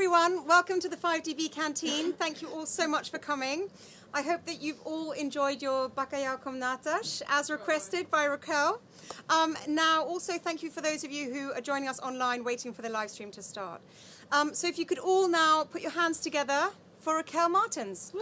everyone. Welcome to the 5DB Canteen. Thank you all so much for coming. I hope that you've all enjoyed your bacalhau com natas, as requested by Raquel. Now, also thank you for those of you who are joining us online, waiting for the live stream to start. So if you could all now put your hands together for Raquel Martins. Woo!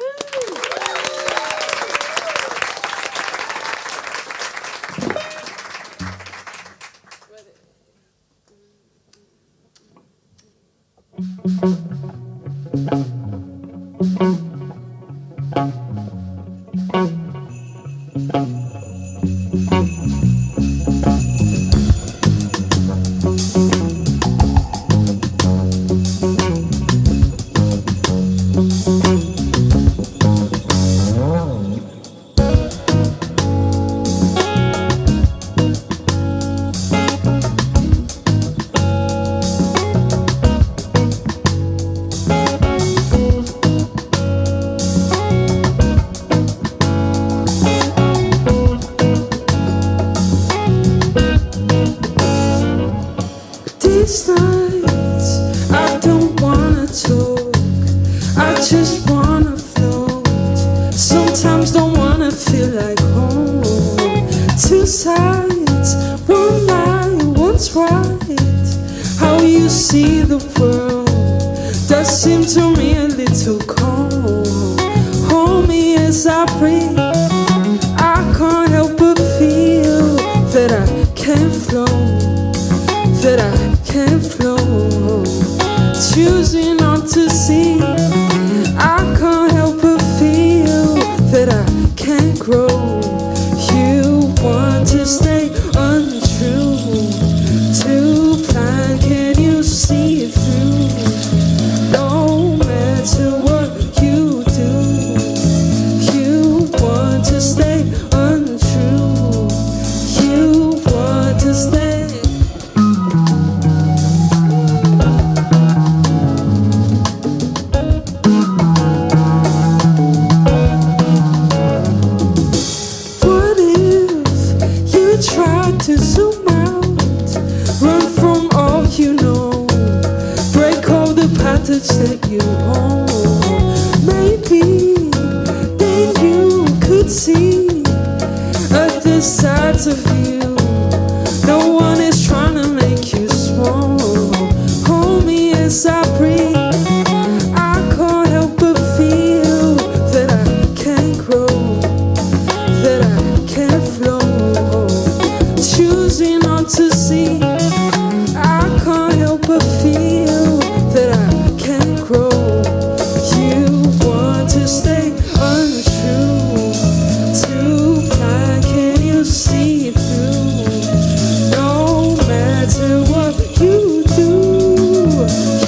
What you do,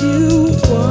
you want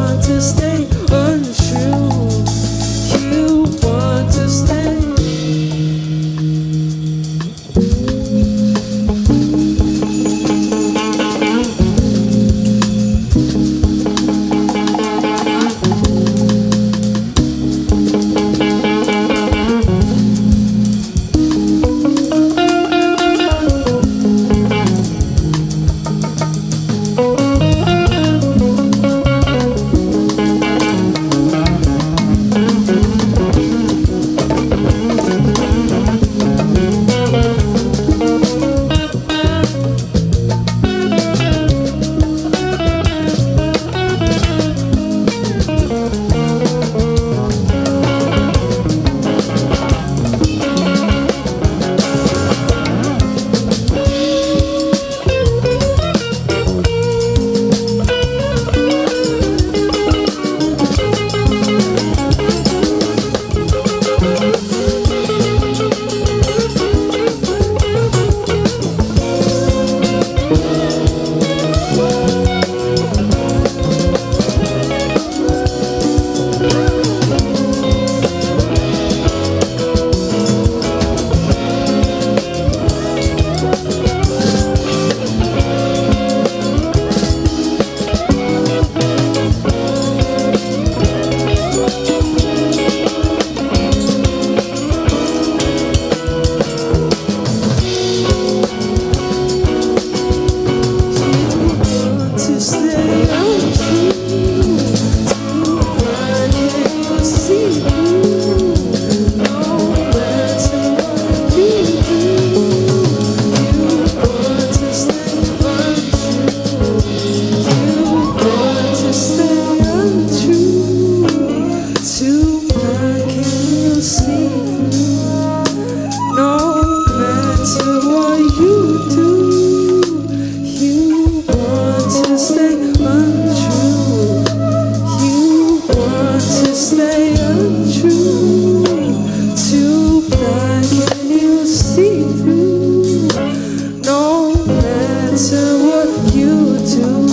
matter what you do,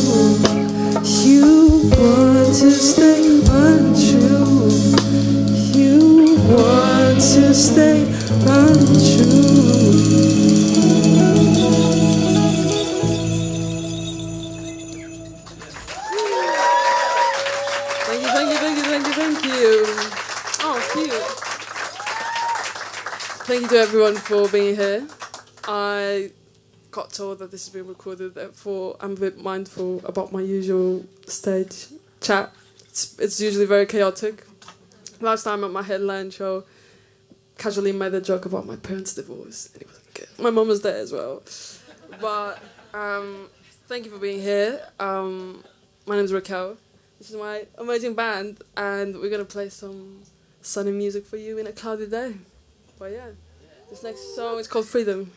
you want to stay untrue. You want to stay untrue. Thank you. Oh, cute. Thank you to everyone for being here. I got told that this is being recorded, therefore I'm a bit mindful about my usual stage chat. It's usually very chaotic. Last time at my headline show, casually made a joke about my parents' divorce. And it wasn't good. My mum was there as well. But thank you for being here. My name's Raquel. This is my amazing band, and we're going to play some sunny music for you in a cloudy day. But yeah, this next song is called Freedom.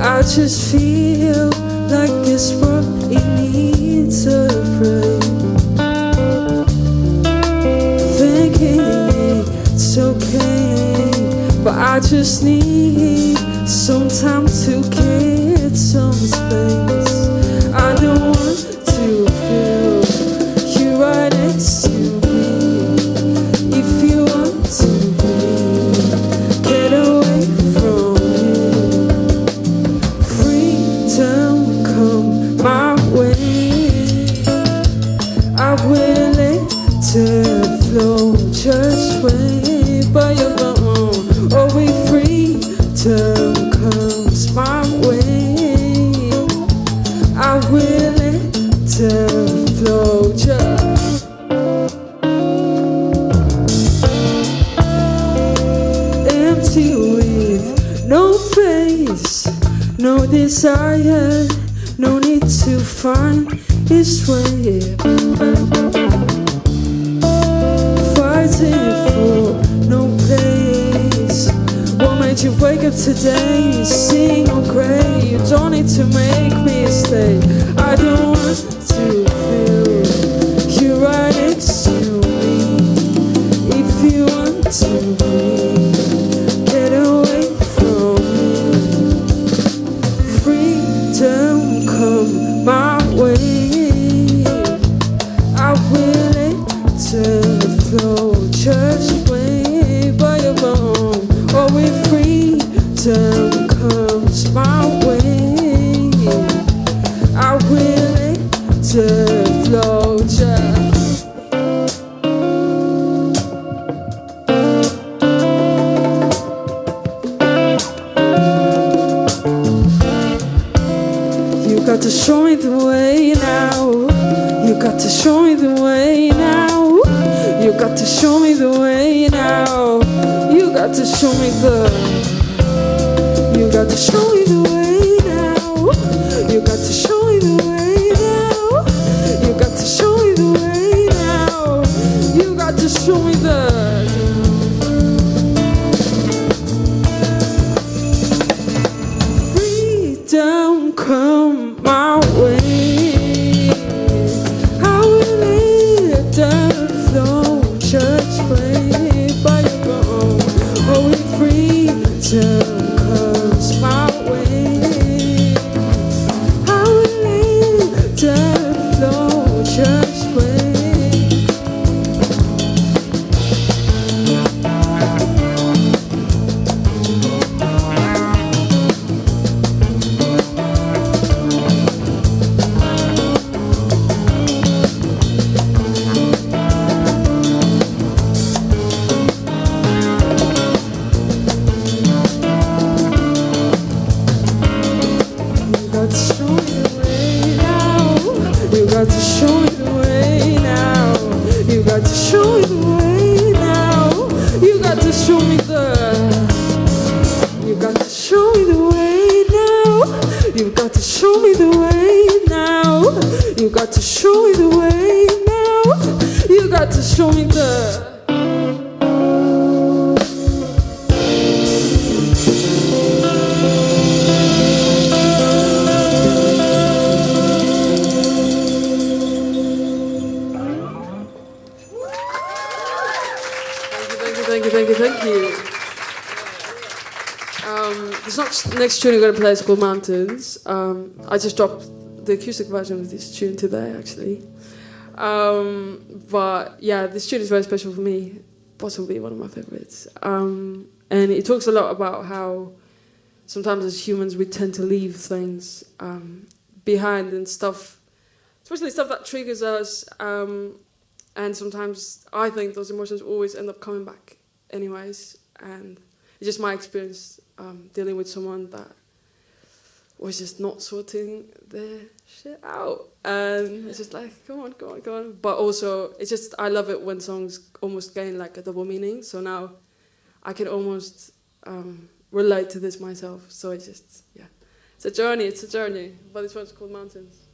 I just feel like this world, it needs a break. Thinking it's okay, but I just need some time to get some space. I don't want to feel you right next to me. If you want to be, get away from my way. I will let it flow just way by your own. Oh, we freedom comes my way. I will let it flow just. Empty with no face, no desire. No need to find his way. Fighting for no place. What made you wake up today? Sing or gray. You don't need to make me stay. I don't want to feel you right next to me. If you want to be, get away from me. Freedom come my way. I will let it flow just way by your bone. Oh, if freedom comes my way, I will let it flow just. You got to show me the way now. You got to show me the way now. You got to show me the way now. You got to show me the. You got to show me the way now. You got to show me the way now. You got to show me the way now. You got to show me the. Freedom come my way. I will let them flow just way by your bone. Oh, if freedom comes my way, I will show me you got to show me the way now. You got to show me the way now. You got to show me the way now. You got to show me Thank you. This next tune you're going to play is called Mountains. I just dropped the acoustic version of this tune today, actually. But yeah, this tune is very special for me, possibly one of my favorites. And it talks a lot about how sometimes as humans we tend to leave things behind and stuff, especially stuff that triggers us. And sometimes I think those emotions always end up coming back anyways. And it's just my experience dealing with someone that was just not sorting their shit out. And it's just like, go on. But also, it's just, I love it when songs almost gain like a double meaning. So now I can almost relate to this myself. So it's just, yeah. It's a journey. But this one's called Mountains.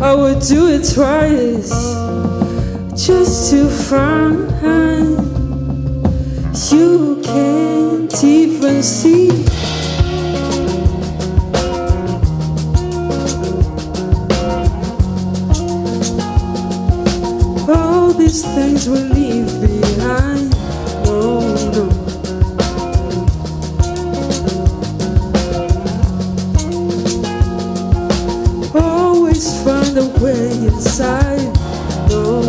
I would do it twice just to find you can't even see. All these things we leave behind. No. Find a way inside. No.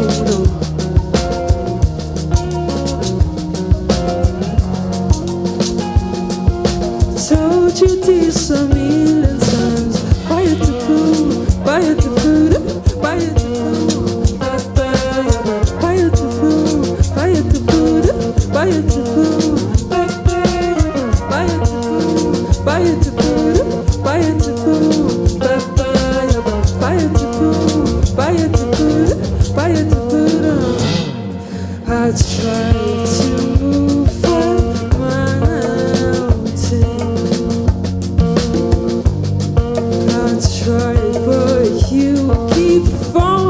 Told you this a million times. Buy it to food, buy it to food, buy it to food, buy it to food, buy it to food, buy it to food, buy it to food, buy it to food, buy it to food. I try to move a mountain. I try, but you keep falling.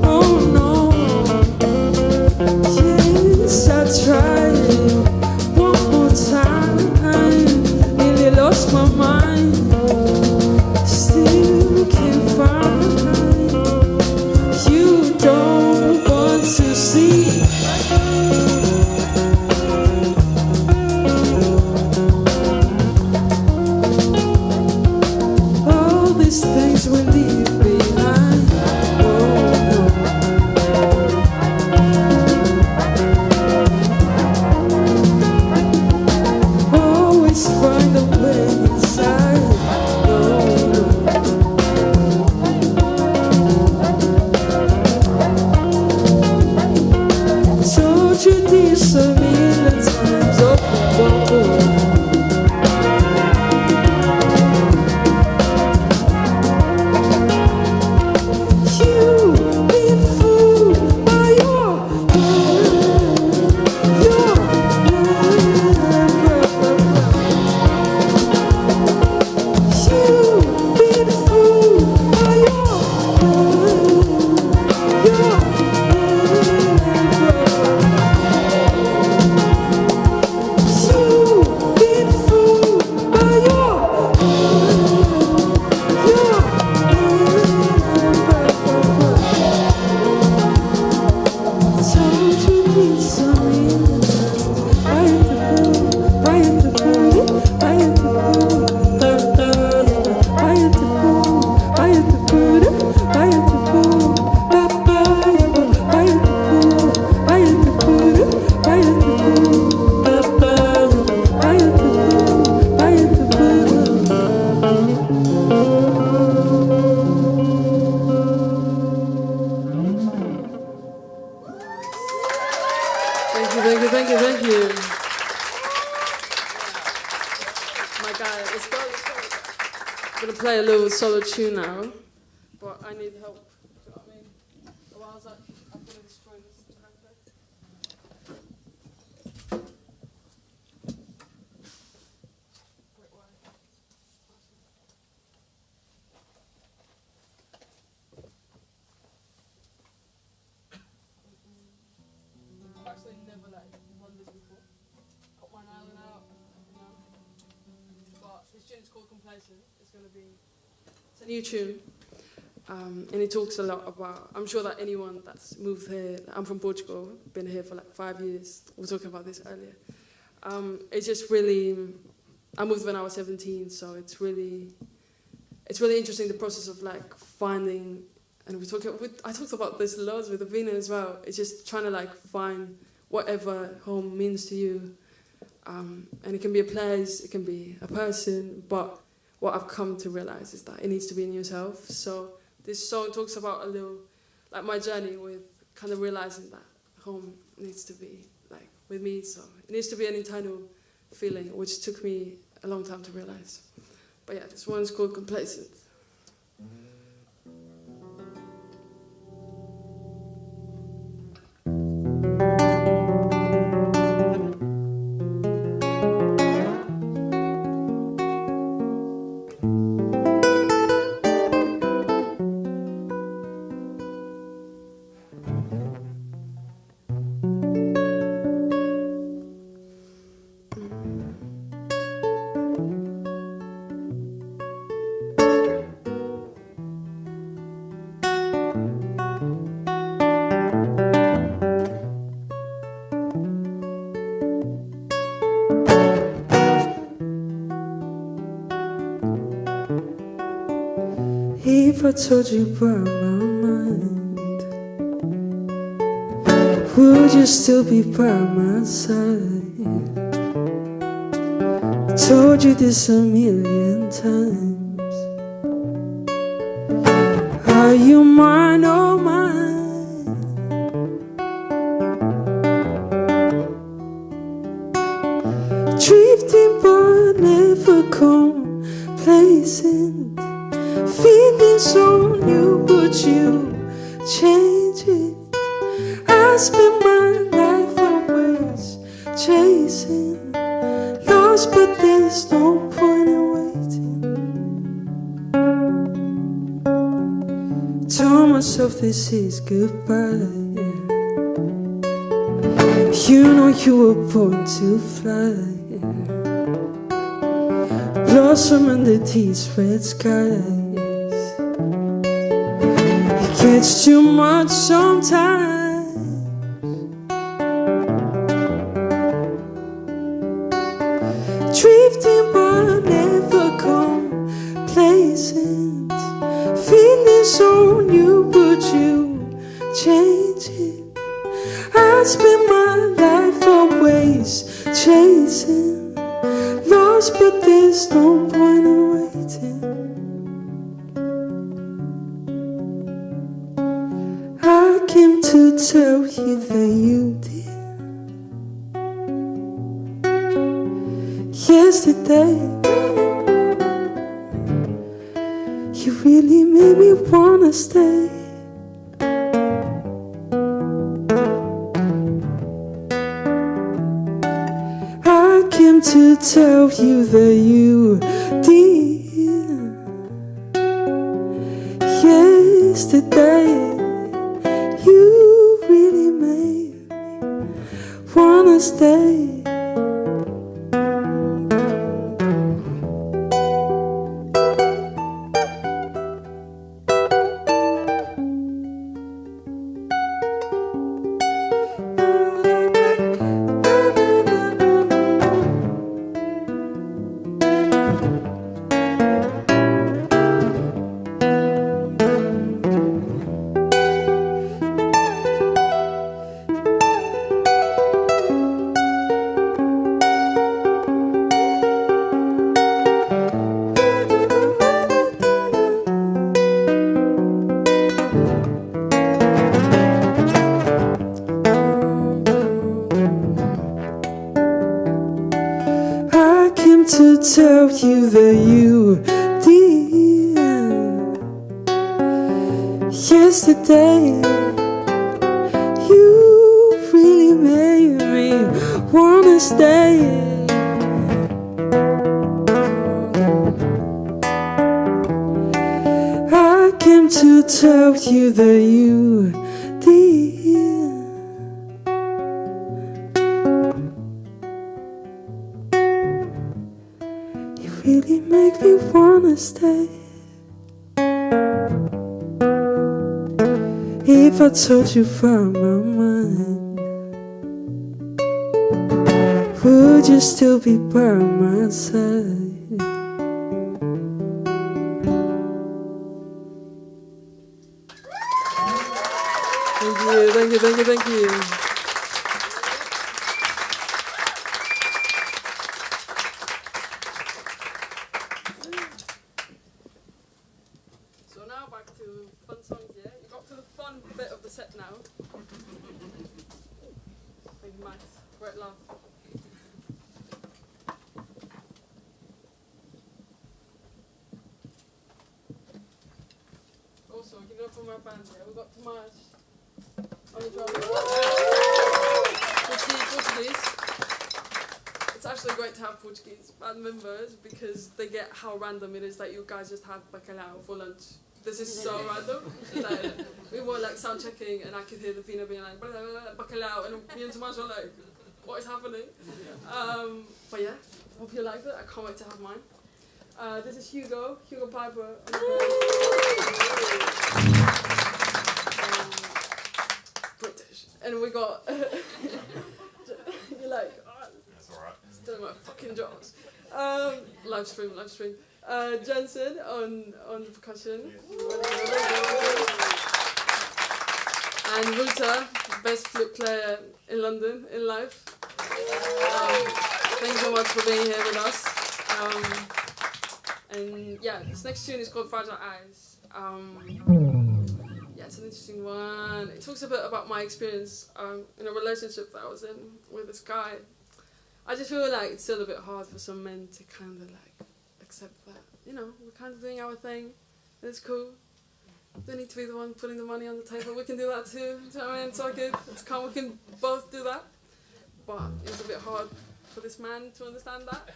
Oh no. Yes, I tried one more time. Thank you. My guy, let's go. I'm gonna play a little solo tune now, but I need help. You know what I mean? Otherwise, I'm gonna destroy this track. I've actually never done this before. Got one island out, you know. But this tune's called Complacent. It's a new tune. And it talks a lot about, I'm sure that anyone that's moved here, I'm from Portugal, been here for like 5 years, we were talking about this earlier. It's just really, I moved when I was 17, so it's really interesting, the process of like finding, and I talked about this loads with Avina as well, it's just trying to like find whatever home means to you. And it can be a place, it can be a person, but what I've come to realize is that it needs to be in yourself. So this song talks about a little, like my journey with kind of realizing that home needs to be like with me. So it needs to be an internal feeling, which took me a long time to realize. But yeah, this one's called Complacent. If I told you about my mind, would you still be by my side? I told you this a million times. Are you mine, oh mine? Drifting but never complacent. Feeling so new, would you change it? I spent my life always chasing, lost, but there's no point in waiting. Told myself this is goodbye. You know you were born to fly. Blossom under these red skies. It's too much sometimes. Drifting but never complacent. Feeling so new, would you change it? I spent my life always chasing, lost, but there's no point in waiting. Came to tell you that you did. Yesterday, you really made me wanna stay. I came to tell you that you did. Yesterday, you really made me wanna stay. to tell you that you did. Yesterday, you really made me wanna stay. I came to tell you that you did. You really make me wanna stay. If I told you from my mind, would you still be by my side? Thank you. So now back to fun songs, yeah? You got to the fun bit of the set now. Thank you, Max. Great laugh. Also, give it up for my band, yeah? We've got Tomas on the drums. Portuguese. It's actually great to have Portuguese band members because they get how random it is that you guys just have bacalhau for lunch. This is so random. Like, we were like sound checking and I could hear the Vina being like bacalhau and me and Tomas were like, what is happening? But yeah, hope you like it. I can't wait to have mine. This is Hugo Piper on the British. And we got you're like, oh, that's alright. Still in my fucking jobs. Live stream. Jensen on the percussion. And Ruta, best flute player in London in life. Thank you so much for being here with us. And yeah, this next tune is called Fragile Eyes. Yeah, it's an interesting one. It talks a bit about my experience in a relationship that I was in with this guy. I just feel like it's still a bit hard for some men to kind of like accept that, you know, we're kind of doing our thing, and it's cool. Don't need to be the one putting the money on the table. We can do that too. Do you know what I mean? It's all good. It's calm. We can both do that. But it's a bit hard for this man to understand that.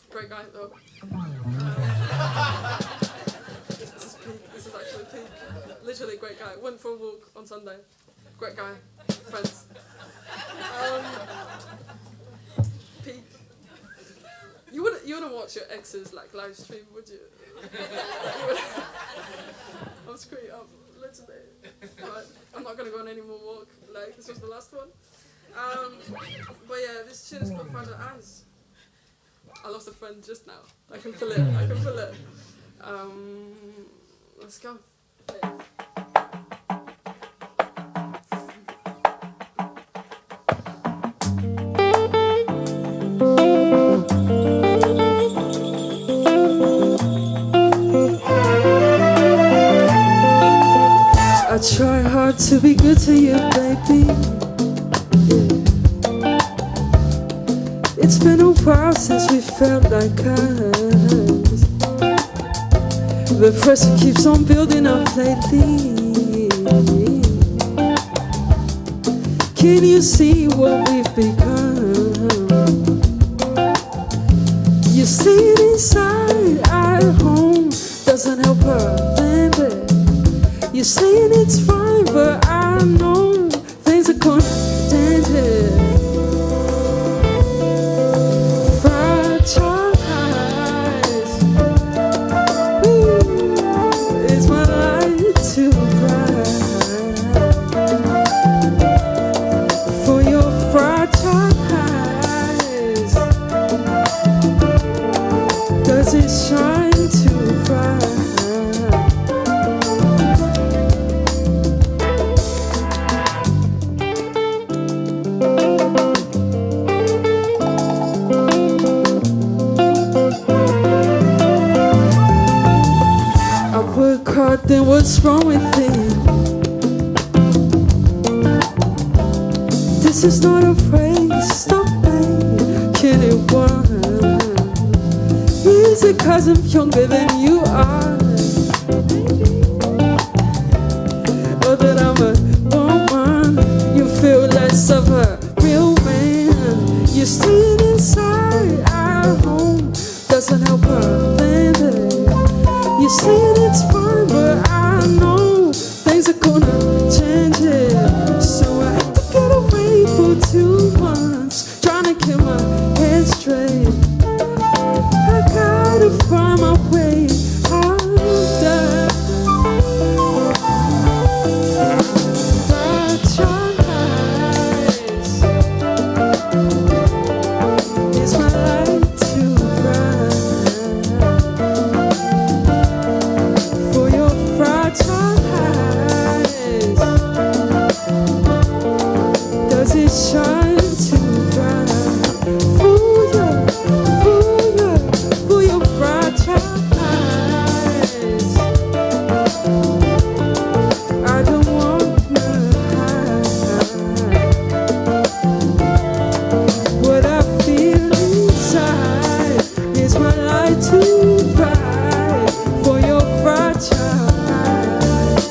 Great guy though. This is peak. This is actually peak. Literally great guy. Went for a walk on Sunday. Great guy. Friends. Peak. You wouldn't watch your ex's like live stream, would you? I'll screw you up, literally. But I'm not gonna go on any more walk. Like this was the last one. But yeah, this tune is called Fragile Eyes. I lost a friend just now. I can feel it. Let's go. I try hard to be good to you, baby. It's been a while since we felt like us. The pressure keeps on building up lately. Can you see what we've become? You see it inside our home doesn't help her, baby. You're saying it's fine, but I know things are going danger. Fragile eyes, ooh, it's my light to bright. For your fragile eyes, does it shine too bright? Then what's wrong with it? This is not a race, stop making it one. Is it 'cause I'm younger than you are? Or that I'm a woman? You feel less of a real man. You're staying inside our home. Doesn't help her, baby. You're saying it's fine, but I know things are gonna change it. So I have to get away for 2 months, trying to keep my head straight. I gotta find my way out of that. Fragile eyes is my light to bright. For your fragile eyes, does it shine too bright? For your fragile eyes, I don't wanna hide what I feel inside. Is my light too bright for your fragile eyes?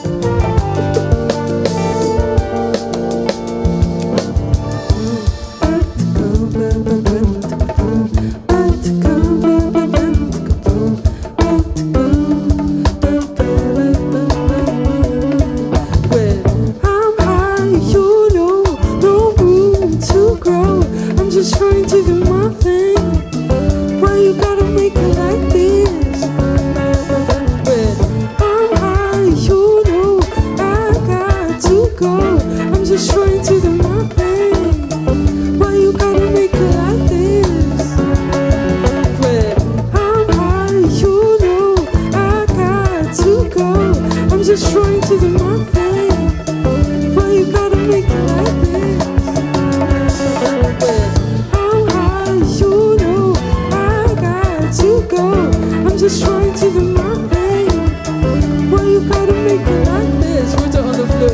When I'm high, you know, no room to grow. I'm just trying to do my thing. Why you gotta make it like this? When I'm high, you know, I got to go. I'm just trying to do my thing. Why you gotta make it like this? When I'm high, you know, I got to go. I'm just trying to do my thing. Why you gotta make it like this? When I'm high, you know, I got to go. I'm just trying to do my thing. Why you gotta make it like this? Put it on the floor,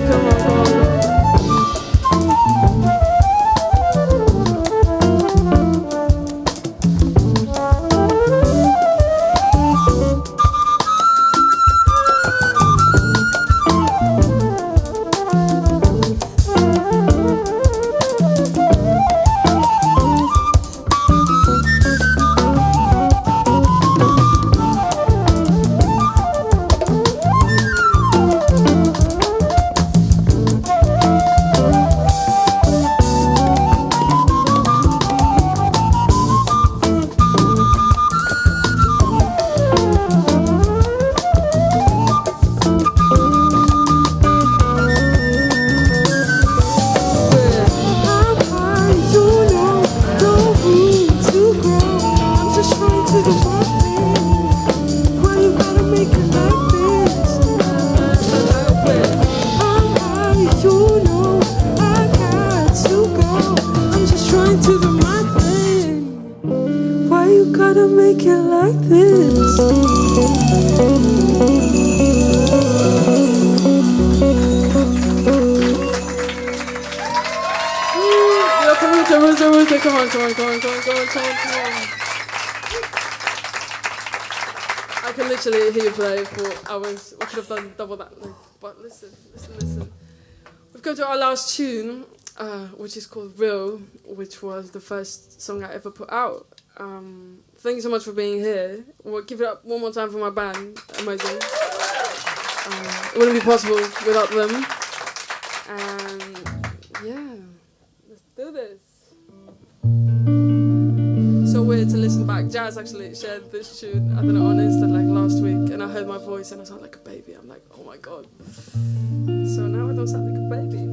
come on, come on. Gotta make it like this. Come on. I can literally hear you play for hours. We could have done double that length. But listen. We've come to our last tune, which is called Real, which was the first song I ever put out. Thank you so much for being here. We'll give it up one more time for my band. Amazing. It wouldn't be possible without them. And yeah, let's do this. So weird to listen back. Jazz actually shared this tune, I don't know, on Insta like last week, and I heard my voice and I sound like a baby. I'm like, oh my god. So now I don't sound like a baby.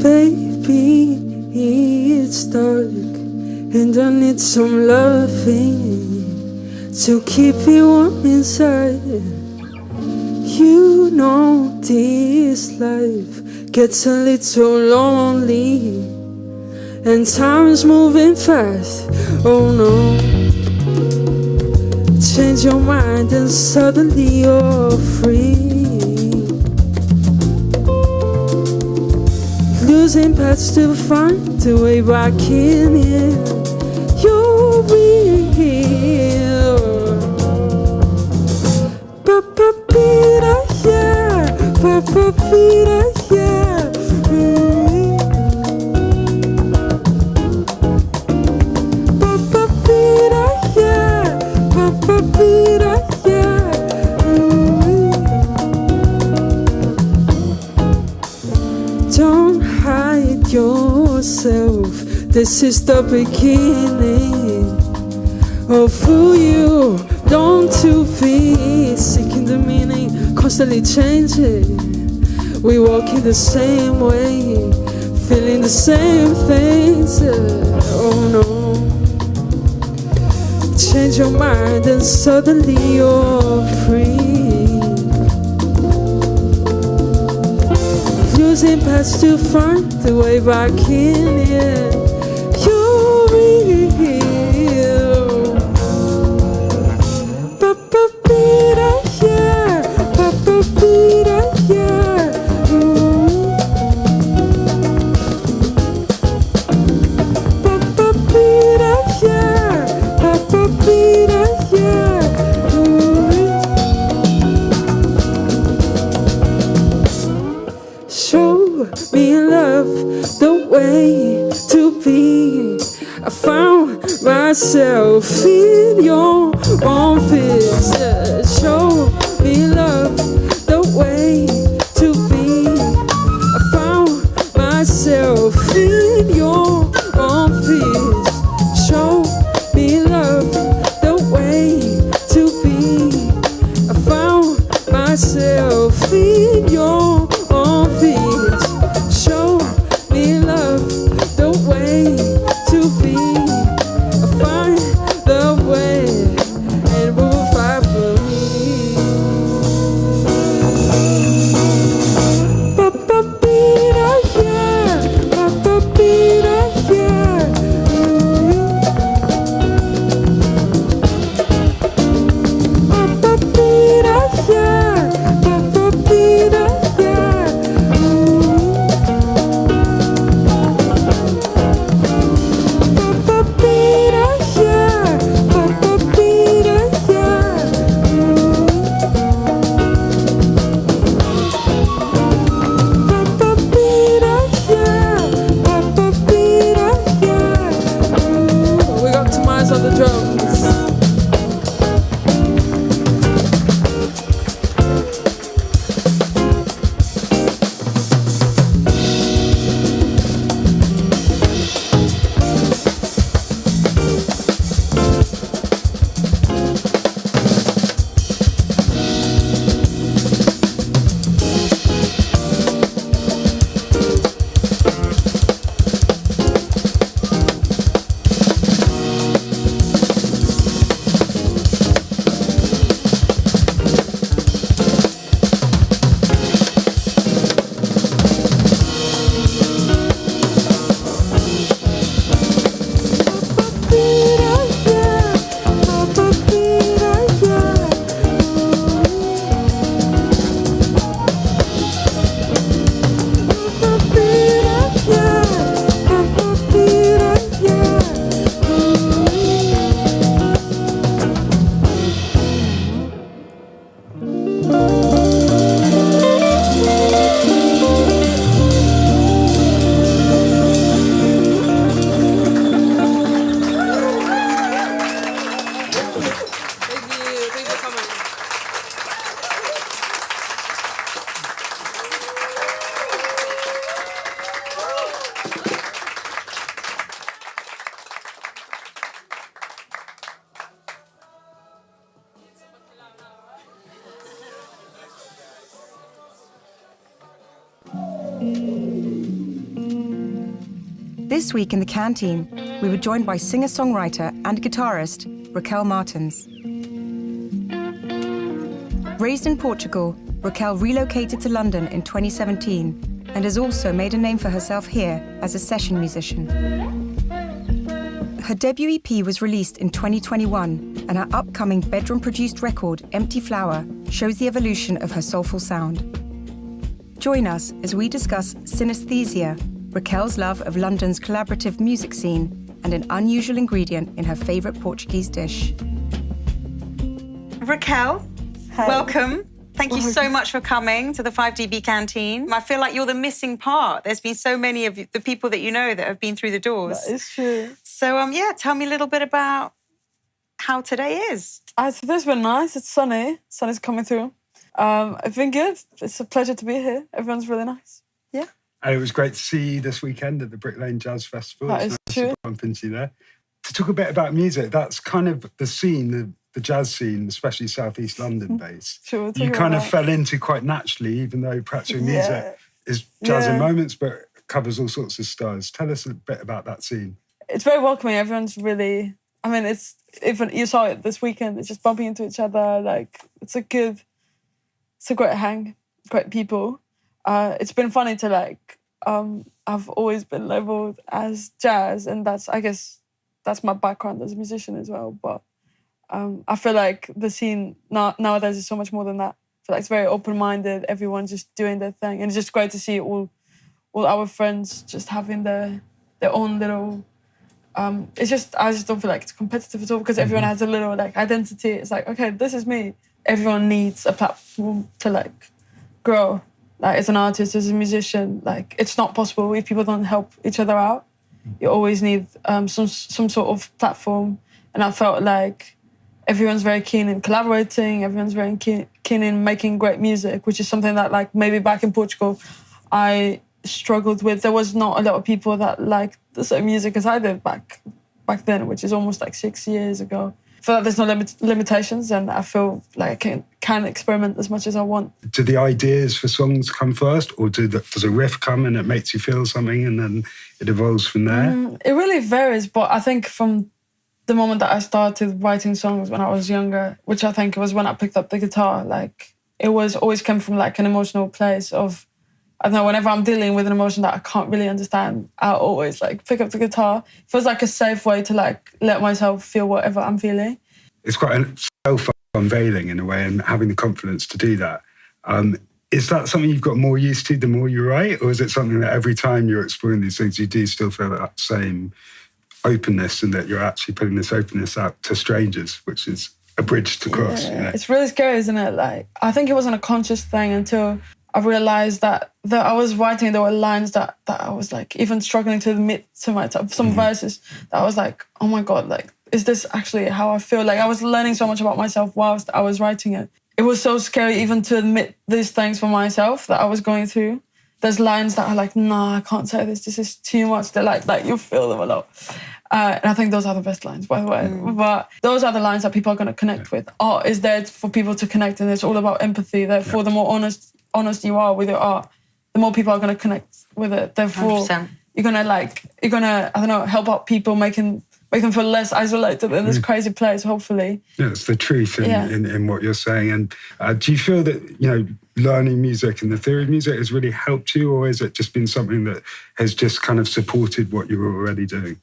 Baby, it's dark and I need some loving to keep you warm inside. You know this life gets a little lonely, and time's moving fast. Oh no, change your mind and suddenly you're free. Losing paths to find the way back in here. You're real. Pa-pa-pita, yeah. Pa-pa-pita, yeah. Pa-pa-pita, yeah. Pa-pa-pita, yeah. Don't hide yourself. This is the beginning of who you long to be. Seeking the meaning, constantly changing. We walk in the same way, feeling the same things. Oh no, change your mind and suddenly you're free. Losing paths to find the way back in, yeah. You're real. Pa-pa-pita, yeah. Pa-pa-pita, yeah. Pa-pa-pita, yeah. Pa-pa-pita, yeah. Show me love, the way to be. I found myself in your armpits. Show me love, the way to be. I found myself in your armpits. Show me love, the way to be. I found myself in your armpits. Show me love, the way to be. I find the way and will fight for me. Pa-pa-pita, yeah. Pa-pa-pita, yeah. Pa-pa-pita, yeah. Pa-pa-pita, yeah. Pa-pa-pita, yeah. Pa-pa-pita, yeah. Pa-pa-pita, yeah. Pa-pa-pita, yeah. We got Tomas on the drums. This week in the canteen, we were joined by singer-songwriter and guitarist Raquel Martins. Raised in Portugal, Raquel relocated to London in 2017 and has also made a name for herself here as a session musician. Her debut EP was released in 2021, and her upcoming bedroom-produced record, Empty Flower, shows the evolution of her soulful sound. Join us as we discuss synesthesia, Raquel's love of London's collaborative music scene, and an unusual ingredient in her favourite Portuguese dish. Raquel, Hi. welcome. Thank you so much for coming to the 5DB Canteen. I feel like you're the missing part. There's been so many of the people that you know that have been through the doors. That is true. So, tell me a little bit about how today is. Today's been nice. It's sunny. Sun is coming through. It's been good. It's a pleasure to be here. Everyone's really nice. Yeah. And it was great to see you this weekend at the Brick Lane Jazz Festival. That it's is nice true. to bump into you there. To talk a bit about music, that's kind of the scene, the jazz scene, especially South East London based. Sure, we'll you talk kind about of fell into quite naturally, even though perhaps your music is jazz in moments, but covers all sorts of styles. Tell us a bit about that scene. It's very welcoming. Everyone's really, it's, even you saw it this weekend, it's just bumping into each other. Like, it's a great hang, great people. It's been funny to I've always been labelled as jazz, and I guess that's my background as a musician as well. But I feel like the scene nowadays is so much more than that. I feel like it's very open-minded, everyone just doing their thing. And it's just great to see all our friends just having their own little... I just don't feel like it's competitive at all, because everyone has a little identity. It's like, okay, this is me. Everyone needs a platform to grow. As an artist, as a musician, it's not possible if people don't help each other out. You always need some sort of platform. And I felt like everyone's very keen in collaborating, everyone's very keen in making great music, which is something that maybe back in Portugal I struggled with. There was not a lot of people that liked the same music as I did back then, which is almost 6 years ago. I feel like there's no limitations, and I feel like I can experiment as much as I want. Do the ideas for songs come first, or does a riff come and it makes you feel something and then it evolves from there? It really varies, but I think from the moment that I started writing songs when I was younger, which I think was when I picked up the guitar, it was always came from an emotional place of, I don't know, whenever I'm dealing with an emotion that I can't really understand, I always pick up the guitar. It feels like a safe way to let myself feel whatever I'm feeling. It's quite a self-unveiling in a way, and having the confidence to do that. Is that something you've got more used to the more you write, or is it something that every time you're exploring these things, you do still feel that same openness, and that you're actually putting this openness out to strangers, which is a bridge to cross? Yeah. It's really scary, isn't it? I think it wasn't a conscious thing until I realised that I was writing, there were lines that I was even struggling to admit to myself, some verses that I was oh my God, is this actually how I feel? I was learning so much about myself whilst I was writing it. It was so scary even to admit these things for myself that I was going through. There's lines that are nah, I can't say this is too much. They're you feel them a lot. And I think those are the best lines, by the way. But those are the lines that people are going to connect with. Art is there for people to connect, and it's all about empathy. Therefore, the more honest you are with your art, the more people are going to connect with it. Therefore, 100%. You're gonna I don't know, help out people, make them feel less isolated in this crazy place, hopefully. Yeah, it's the truth in what you're saying. And do you feel that, learning music and the theory of music has really helped you, or has it just been something that has just kind of supported what you were already doing?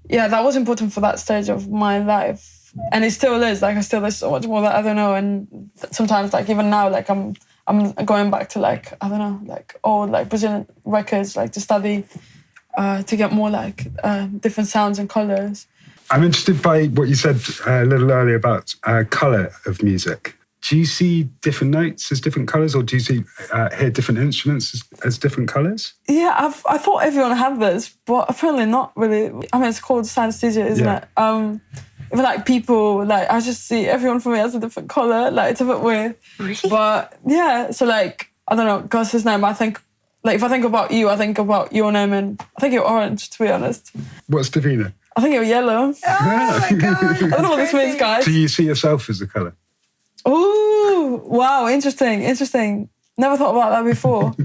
Yeah, that was important for that stage of my life. And it still is. There's so much more that I don't know. And sometimes, even now, I'm going back to, I don't know, old, Brazilian records, to study, to get more, different sounds and colours. I'm interested by what you said a little earlier about colour of music. Do you see different notes as different colours, or do you hear different instruments as different colours? Yeah, I thought everyone had this, but apparently not really. It's called synesthesia, isn't it? Even people, I just see everyone for me as a different colour. It's a bit weird. Really? But yeah, so I don't know, Gus' his name, I think, if I think about you, I think about your name, and I think you're orange, to be honest. What's Davina? I think you're yellow. Oh my God. I don't know what this means, guys. Do you see yourself as a colour? Ooh, wow, interesting. Never thought about that before.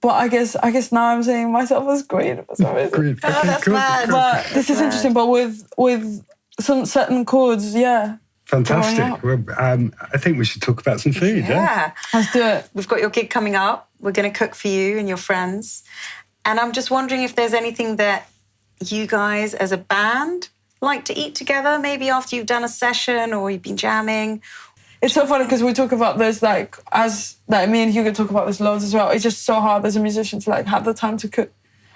But I guess now I'm seeing myself as green for some reason. Green. Oh, that's mad. But this is interesting. But with some certain chords, yeah. Fantastic. Well, I think we should talk about some food. Yeah. Let's do it. We've got your gig coming up. We're going to cook for you and your friends. And I'm just wondering if there's anything that you guys as a band like to eat together, maybe after you've done a session or you've been jamming. It's so funny because we talk about this me and Hugo talk about this loads as well. It's just so hard as a musician to have the time to cook.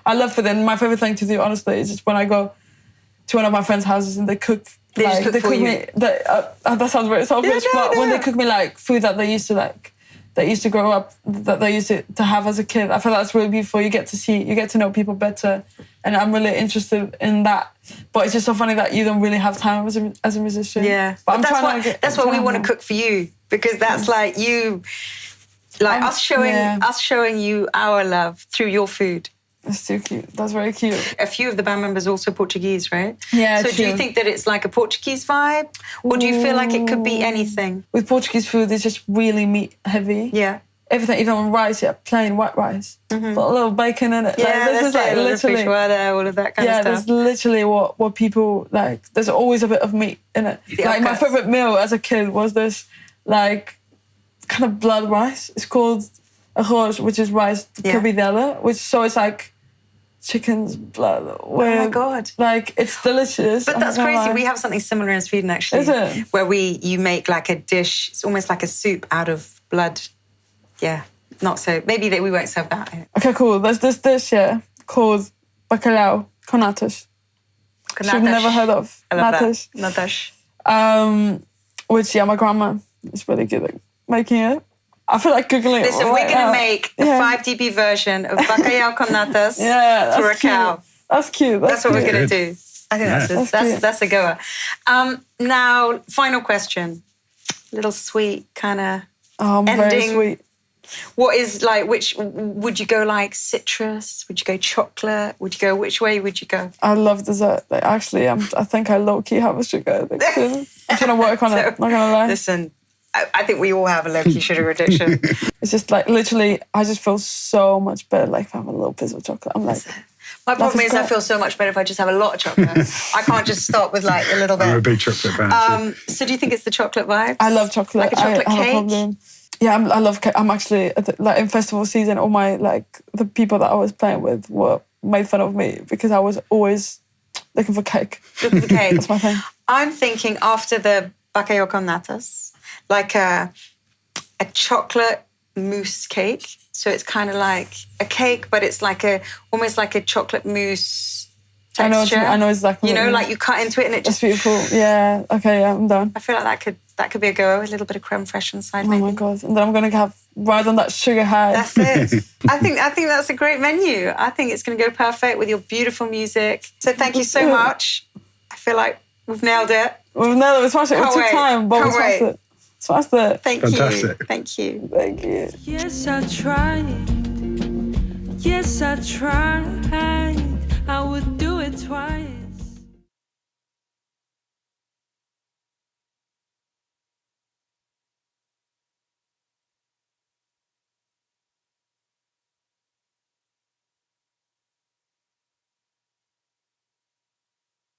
I love it. And my favorite thing to do, honestly, is just when I go to one of my friends' houses and they cook. They cook for you. Me. That sounds very selfish, but when they cook me food that they used to grow up, that they used to have as a kid, I feel that's really beautiful. You get to know people better, and I'm really interested in that. But it's just so funny that you don't really have time as a musician. Yeah, but that's why we want to cook for you, because that's us showing you our love through your food. That's too cute. That's very cute. A few of the band members are also Portuguese, right? Yeah, so do you think that it's like a Portuguese vibe? Or do you feel like it could be anything? With Portuguese food, it's just really meat heavy. Yeah. Everything, even on rice, plain white rice. Mm-hmm. Put a little bacon in it. Yeah, this is literally... all of that kind of stuff. Yeah, that's literally what people like. There's always a bit of meat in it. My favourite meal as a kid was this kind of blood rice. It's called arroz, which is rice cabidela, it's like chicken's blood. Oh my God. It's delicious. But that's crazy. We have something similar in Sweden, actually. Is it? Where you make a dish, it's almost like a soup out of blood. Yeah, not so. Maybe we won't serve that. Okay, cool. There's this dish here called bacalhau con natas. Which you've never heard of. I love natas. that. Natas. Which, my grandma is really good at making it. I feel like Googling it. Listen, we're going to make a 5 dB version of bacalhau con natas for Raquel. That's cute. That's what we're going to do. I think that's a goer. Now, final question. Little sweet kind of ending. Very sweet. What is which would you go citrus? Would you go chocolate? Which way would you go? I love dessert. Actually, I think I low-key have a sugar addiction. I'm trying to work on it, not gonna lie. Listen, I think we all have a low-key sugar addiction. It's just literally, I just feel so much better if I have a little piece of chocolate. I'm my problem is I feel so much better if I just have a lot of chocolate. I can't just stop with a little bit. I'm a big chocolate fan. So do you think it's the chocolate vibe? I love chocolate. Like a chocolate I have cake? a problem. Yeah, I love cake. I'm actually, in festival season, all my, the people that I was playing with made fun of me because I was always looking for cake. Looking for cake. That's my thing. I'm thinking after the bacalhau con natas, a chocolate mousse cake. So it's kind of like a cake, but it's almost like a chocolate mousse texture. I know exactly. You know, you cut into it and it just... That's beautiful. Yeah. Okay, yeah, I'm done. I feel like that could be a go. A little bit of creme fraiche inside, Oh maybe. my God. And then I'm going to ride on that sugar high. That's it. I think that's a great menu. I think it's going to go perfect with your beautiful music. So thank you so much. I feel like we've nailed it. We've nailed it. We smashed it. It took time, but we smashed it. Smashed it. Fantastic. Thank you. Thank you. Yes, I tried. Yes, I tried.